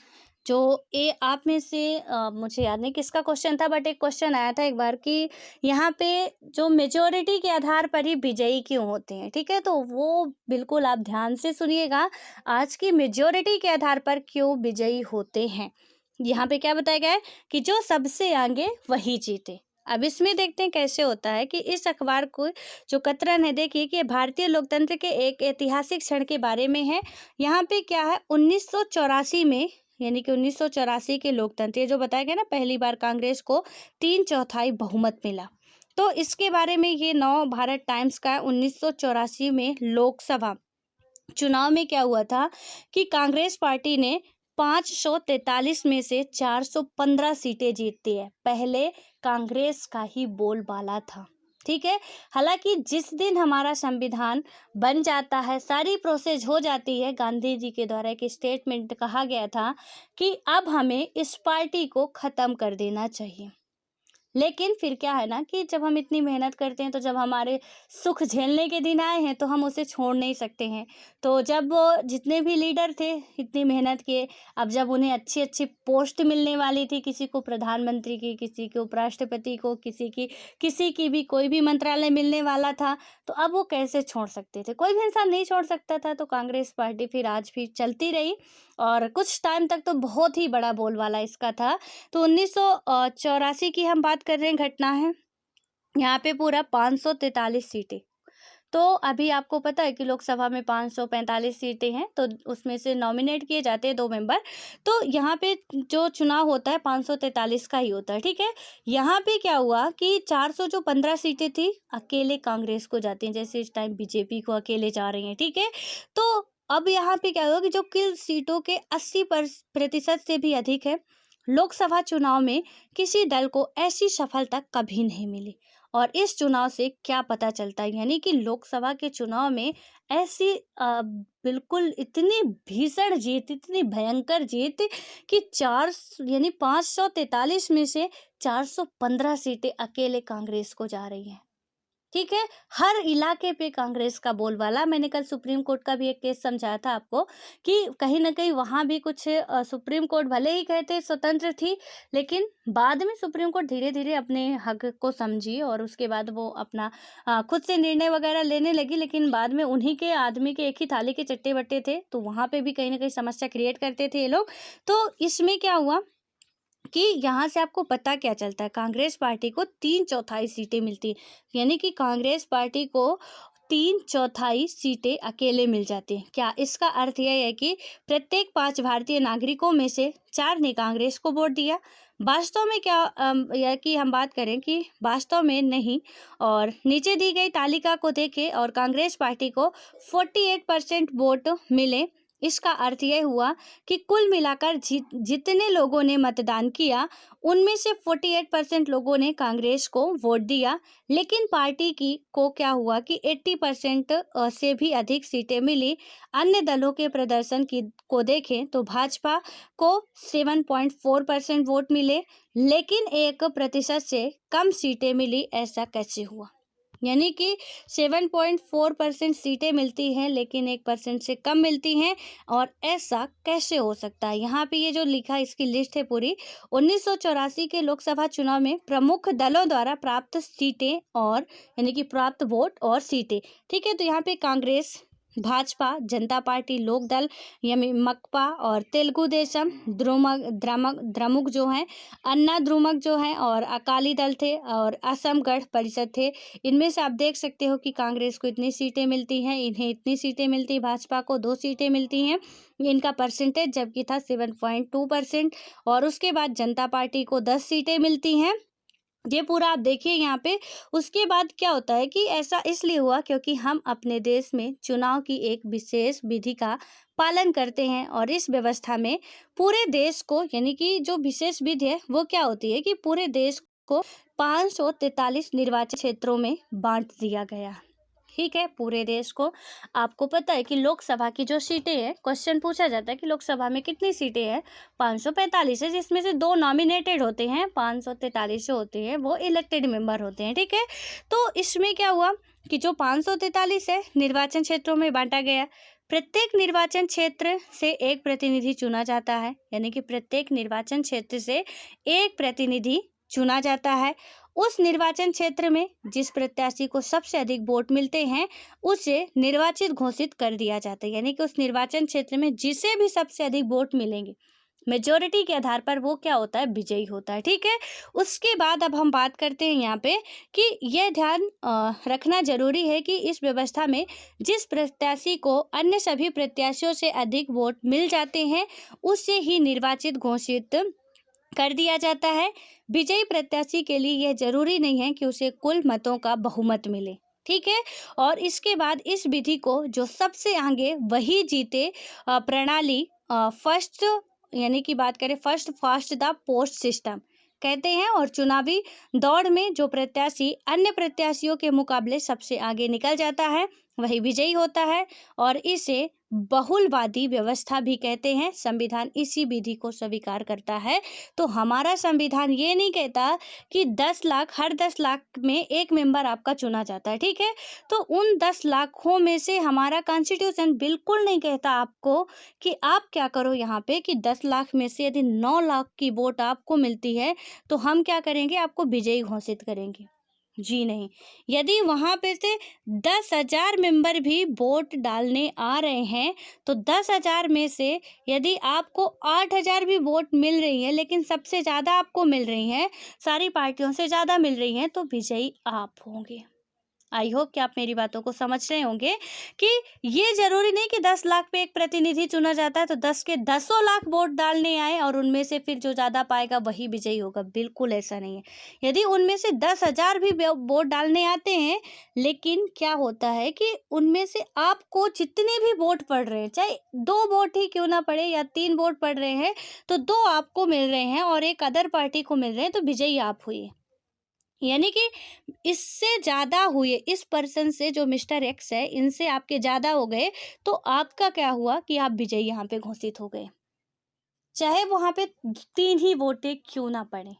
जो ये आप में से मुझे याद नहीं किसका क्वेश्चन था, बट एक क्वेश्चन आया था एक बार कि यहाँ पे जो मेजोरिटी के आधार पर ही विजयी क्यों होते हैं, ठीक है। तो वो बिल्कुल आप ध्यान से सुनिएगा, आज की मेजोरिटी के आधार पर क्यों विजयी होते हैं। यहाँ पे क्या बताया गया है कि जो सबसे आगे वही जीते। अब इसमें देखते हैं कैसे होता है कि इस अखबार को जो कतरन है, देखिए कि भारतीय लोकतंत्र के एक ऐतिहासिक क्षण के बारे में है। यहाँ पे क्या है, 1984 में यानी कि 1984 के लोकतंत्र, ये जो बताया गया ना, पहली बार कांग्रेस को 3/4 बहुमत मिला। तो इसके बारे में ये नव भारत टाइम्स का 1984 में लोकसभा चुनाव में क्या हुआ था कि कांग्रेस पार्टी ने 543 में से 415 सीटें जीतती है। पहले कांग्रेस का ही बोलबाला था, ठीक है। हालांकि जिस दिन हमारा संविधान बन जाता है, सारी प्रोसेस हो जाती है, गांधी जी के द्वारा एक स्टेटमेंट कहा गया था कि अब हमें इस पार्टी को ख़त्म कर देना चाहिए। लेकिन फिर क्या है ना कि जब हम इतनी मेहनत करते हैं, तो जब हमारे सुख झेलने के दिन आए हैं तो हम उसे छोड़ नहीं सकते हैं। तो जब वो जितने भी लीडर थे इतनी मेहनत किए, अब जब उन्हें अच्छी अच्छी पोस्ट मिलने वाली थी, किसी को प्रधानमंत्री की, किसी को उपराष्ट्रपति को, किसी की भी कोई भी मंत्रालय मिलने वाला था, तो अब वो कैसे छोड़ सकते थे। कोई भी इंसान नहीं छोड़ सकता था। तो कांग्रेस पार्टी फिर आज भी चलती रही, और कुछ टाइम तक तो बहुत ही बड़ा बोलबाला इसका था। तो 1984 की हम बात कर रहे हैं, घटना है यहाँ पे पूरा 543 सीटें। तो अभी आपको पता है कि लोकसभा में 545 सीटें हैं, तो उसमें से नॉमिनेट किए जाते हैं 2 मेंबर। तो यहाँ पे जो चुनाव होता है 543 का ही होता है, ठीक है। यहाँ पे क्या हुआ कि 415 सीटें थी अकेले कांग्रेस को जाती हैं, जैसे इस टाइम बीजेपी को अकेले जा रही हैं, ठीक है। तो अब यहाँ पे क्या हुआ कि जो कुल सीटों के 80% से भी अधिक है, लोकसभा चुनाव में किसी दल को ऐसी सफलता कभी नहीं मिली। और इस चुनाव से क्या पता चलता है, यानी कि लोकसभा के चुनाव में ऐसी बिल्कुल इतनी भीषण जीत, इतनी भयंकर जीत कि 543 में से 415 सीटें अकेले कांग्रेस को जा रही हैं। ठीक है, हर इलाके पे कांग्रेस का बोलबाला। मैंने कल सुप्रीम कोर्ट का भी एक केस समझाया था आपको कि कहीं न कहीं वहाँ भी कुछ सुप्रीम कोर्ट भले ही कहते स्वतंत्र थी, लेकिन बाद में सुप्रीम कोर्ट धीरे-धीरे अपने हक को समझी और उसके बाद वो अपना खुद से निर्णय वगैरह लेने लगी, लेकिन बाद में उन्हीं के आदमी के एक ही थाली के चट्टे-बट्टे थे, तो वहाँ पे भी कहीं न कहीं समस्या क्रिएट करते थे ये लोग। तो इसमें क्या हुआ कि यहाँ से आपको पता क्या चलता है, कांग्रेस पार्टी को 3/4 सीटें मिलती है, यानी कि कांग्रेस पार्टी को 3/4 सीटें अकेले मिल जाती हैं। क्या इसका अर्थ यह है कि प्रत्येक 5 भारतीय नागरिकों में से 4 ने कांग्रेस को वोट दिया? वास्तव में क्या यह कि हम बात करें कि वास्तव में नहीं। और नीचे दी गई तालिका को देखें और कांग्रेस पार्टी को 48% वोट मिले। इसका अर्थ यह हुआ कि कुल मिलाकर जितने लोगों ने मतदान किया, उनमें से 48% लोगों ने कांग्रेस को वोट दिया। लेकिन पार्टी की को क्या हुआ कि 80% से भी अधिक सीटें मिली। अन्य दलों के प्रदर्शन की को देखें तो भाजपा को 7.4% वोट मिले, लेकिन 1% से कम सीटें मिली। ऐसा कैसे हुआ? यानी कि 7.4% सीटें मिलती हैं, लेकिन 1% से कम मिलती हैं। और ऐसा कैसे हो सकता है? यहाँ पे ये जो लिखा इसकी लिस्ट है पूरी। 1984 के लोकसभा चुनाव में प्रमुख दलों द्वारा प्राप्त सीटें और यानी कि प्राप्त वोट और सीटें, ठीक है। तो यहाँ पे कांग्रेस, भाजपा, जनता पार्टी, लोकदल, यमी मकपा और तेलुगु देशम, द्रमुक जो हैं, अन्ना द्रुमक जो हैं और अकाली दल थे और असम गण परिषद थे। इनमें से आप देख सकते हो कि कांग्रेस को इतनी सीटें मिलती हैं, इन्हें इतनी सीटें मिलती, भाजपा को 2 सीटें मिलती हैं। इनका परसेंटेज जबकि था 7.2%। और उसके बाद जनता पार्टी को 10 सीटें मिलती हैं। ये पूरा आप देखिए यहाँ पे। उसके बाद क्या होता है कि ऐसा इसलिए हुआ क्योंकि हम अपने देश में चुनाव की एक विशेष विधि का पालन करते हैं और इस व्यवस्था में पूरे देश को, यानी कि जो विशेष विधि है वो क्या होती है कि पूरे देश को 543 निर्वाचन क्षेत्रों में बांट दिया गया। ठीक है, पूरे देश को। आपको पता है कि लोकसभा की जो सीटें हैं, क्वेश्चन पूछा जाता है कि लोकसभा में कितनी सीटें हैं? 545 है, जिसमें से 2 नॉमिनेटेड होते हैं, 543 जो होते हैं वो इलेक्टेड मेंबर होते हैं। ठीक है, तो इसमें क्या हुआ कि जो 543 है निर्वाचन क्षेत्रों में बांटा गया। प्रत्येक निर्वाचन क्षेत्र से एक प्रतिनिधि चुना जाता है, यानी कि प्रत्येक निर्वाचन क्षेत्र से एक प्रतिनिधि चुना जाता है। उस निर्वाचन क्षेत्र में जिस प्रत्याशी को सबसे अधिक वोट मिलते हैं, उसे निर्वाचित घोषित कर दिया जाता है। यानी कि उस निर्वाचन क्षेत्र में जिसे भी सबसे अधिक वोट मिलेंगे, मेजोरिटी के आधार पर वो क्या होता है, विजयी होता है। ठीक है, उसके बाद अब हम बात करते हैं यहाँ पे कि यह ध्यान रखना जरूरी है कि इस व्यवस्था में जिस प्रत्याशी को अन्य सभी प्रत्याशियों से अधिक वोट मिल जाते हैं, उससे ही निर्वाचित घोषित कर दिया जाता है। विजयी प्रत्याशी के लिए यह जरूरी नहीं है कि उसे कुल मतों का बहुमत मिले। ठीक है, और इसके बाद इस विधि को जो सबसे आगे वही जीते प्रणाली फर्स्ट, यानी कि बात करें first fast the post system कहते हैं। और चुनावी दौड़ में जो प्रत्याशी अन्य प्रत्याशियों के मुकाबले सबसे आगे निकल जाता है, वही विजयी होता है। और इसे बहुलवादी व्यवस्था भी कहते हैं। संविधान इसी विधि को स्वीकार करता है। तो हमारा संविधान ये नहीं कहता कि 10 लाख, हर 10 लाख में एक मेंबर आपका चुना जाता है। ठीक है, तो उन 10 लाखों में से हमारा कॉन्स्टिट्यूशन बिल्कुल नहीं कहता आपको कि आप क्या करो यहाँ पे कि 10 लाख में से यदि 9 लाख की वोट आपको मिलती है तो हम क्या करेंगे, आपको विजयी घोषित करेंगे। जी नहीं, यदि वहां पे से 10,000 मेंबर भी वोट डालने आ रहे हैं, तो 10,000 में से यदि आपको 8,000 भी वोट मिल रही है, लेकिन सबसे ज़्यादा आपको मिल रही हैं, सारी पार्टियों से ज़्यादा मिल रही हैं, तो विजयी आप होंगे। आई होप कि आप मेरी बातों को समझ रहे होंगे कि ये जरूरी नहीं कि 10 लाख पे एक प्रतिनिधि चुना जाता है तो 10 के 10 लाख वोट डालने आए और उनमें से फिर जो ज़्यादा पाएगा वही विजयी होगा। बिल्कुल ऐसा नहीं है। यदि उनमें से 10,000 भी वोट डालने आते हैं, लेकिन क्या होता है कि उनमें से आपको जितने भी वोट पड़ रहे हैं, चाहे 2 वोट ही क्यों ना पड़े या 3 वोट पड़ रहे हैं, तो 2 आपको मिल रहे हैं और एक अदर पार्टी को मिल रहे हैं, तो विजयी आप हुए। यानी कि इससे ज़्यादा हुए, इस पर्सन से जो मिस्टर एक्स है, इनसे आपके ज़्यादा हो गए, तो आपका क्या हुआ कि आप विजयी यहाँ पे घोषित हो गए, चाहे वहाँ पे 3 ही वोटें क्यों ना पड़े।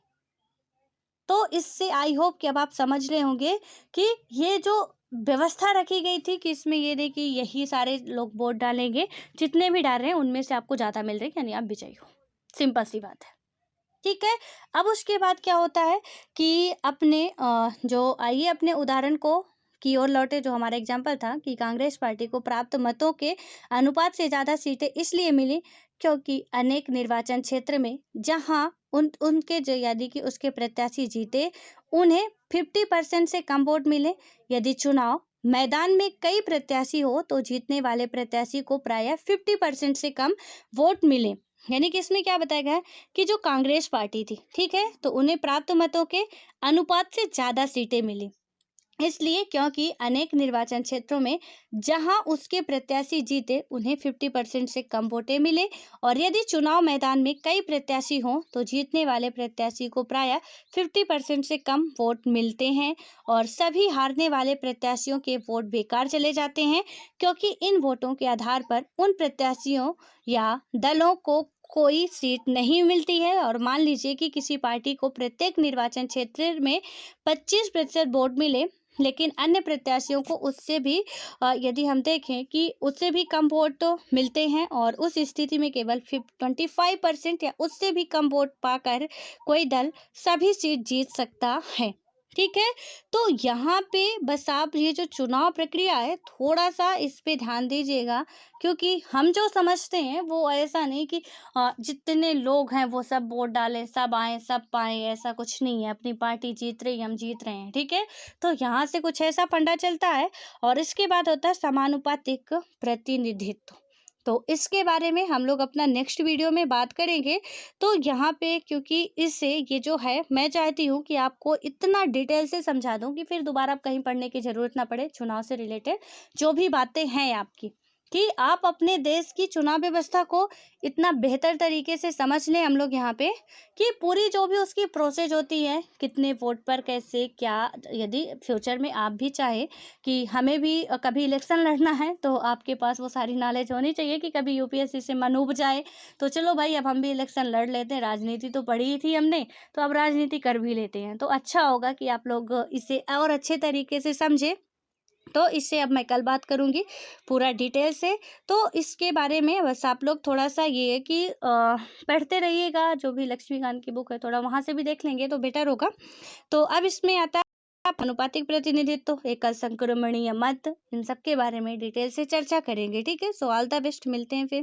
तो इससे आई होप कि अब आप समझ रहे होंगे कि ये जो व्यवस्था रखी गई थी कि इसमें ये नहीं कि यही सारे लोग वोट डालेंगे, जितने भी डाल रहे हैं उनमें से आपको ज़्यादा मिल रही है, यानी आप विजयी हो। सिंपल सी बात है। ठीक है। अब उसके बाद क्या होता है कि अपने जो आइए अपने उदाहरण को की ओर लौटे, जो हमारा एग्जाम्पल था कि कांग्रेस पार्टी को प्राप्त मतों के अनुपात से ज़्यादा सीटें इसलिए मिली क्योंकि अनेक निर्वाचन क्षेत्र में जहां उनके जो यानी कि उसके प्रत्याशी जीते, उन्हें 50% से कम वोट मिले। यदि चुनाव मैदान में कई प्रत्याशी हो तो जीतने वाले प्रत्याशी को प्रायः 50% से कम वोट मिले। यानी कि इसमें क्या बताया गया है कि जो कांग्रेस पार्टी थी, ठीक है, तो उन्हें प्राप्त मतों के अनुपात से ज़्यादा सीटें मिली, इसलिए क्योंकि अनेक निर्वाचन क्षेत्रों में जहां उसके प्रत्याशी जीते उन्हें 50% से कम वोटें मिले। और यदि चुनाव मैदान में कई प्रत्याशी हों तो जीतने वाले प्रत्याशी को प्रायः 50% से कम वोट मिलते हैं और सभी हारने वाले प्रत्याशियों के वोट बेकार चले जाते हैं, क्योंकि इन वोटों के आधार पर उन प्रत्याशियों या दलों को कोई सीट नहीं मिलती है। और मान लीजिए कि किसी पार्टी को प्रत्येक निर्वाचन क्षेत्र में 25% वोट मिले, लेकिन अन्य प्रत्याशियों को उससे भी यदि हम देखें कि उससे भी कम वोट तो मिलते हैं, और उस स्थिति में केवल 25% या उससे भी कम वोट पाकर कोई दल सभी सीट जीत सकता है। ठीक है। तो यहाँ पे बस आप ये जो चुनाव प्रक्रिया है थोड़ा सा इस पे ध्यान दीजिएगा, क्योंकि हम जो समझते हैं वो ऐसा नहीं कि जितने लोग हैं वो सब वोट डालें, सब आए सब पाएं, ऐसा कुछ नहीं है। अपनी पार्टी जीत रही, हम जीत रहे हैं। ठीक है। तो यहाँ से कुछ ऐसा फंडा चलता है। और इसके बाद होता है समानुपातिक प्रतिनिधित्व। तो इसके बारे में हम लोग अपना नेक्स्ट वीडियो में बात करेंगे। तो यहाँ पे क्योंकि इससे ये जो है, मैं चाहती हूँ कि आपको इतना डिटेल से समझा दूँ कि फिर दोबारा कहीं पढ़ने की ज़रूरत ना पड़े। चुनाव से रिलेटेड जो भी बातें हैं आपकी, कि आप अपने देश की चुनाव व्यवस्था को इतना बेहतर तरीके से समझ लें हम लोग यहाँ पे, कि पूरी जो भी उसकी प्रोसेस होती है, कितने वोट पर कैसे क्या, यदि फ्यूचर में आप भी चाहे कि हमें भी कभी इलेक्शन लड़ना है तो आपके पास वो सारी नॉलेज होनी चाहिए कि कभी यूपीएससी से मन उब जाए तो चलो भाई अब हम भी इलेक्शन लड़ लेते हैं। राजनीति तो पढ़ी ही थी हमने, तो अब राजनीति कर भी लेते हैं। तो अच्छा होगा कि आप लोग इसे और अच्छे तरीके से समझे। तो इससे अब मैं कल बात करूँगी पूरा डिटेल से। तो इसके बारे में बस आप लोग थोड़ा सा ये है कि पढ़ते रहिएगा। जो भी लक्ष्मीकांत की बुक है थोड़ा वहाँ से भी देख लेंगे तो बेटर होगा। तो अब इसमें आता है अनुपातिक प्रतिनिधित्व, एकल संक्रमणीय मत, इन सब के बारे में डिटेल से चर्चा करेंगे। ठीक है। सो ऑल द बेस्ट, मिलते हैं फिर।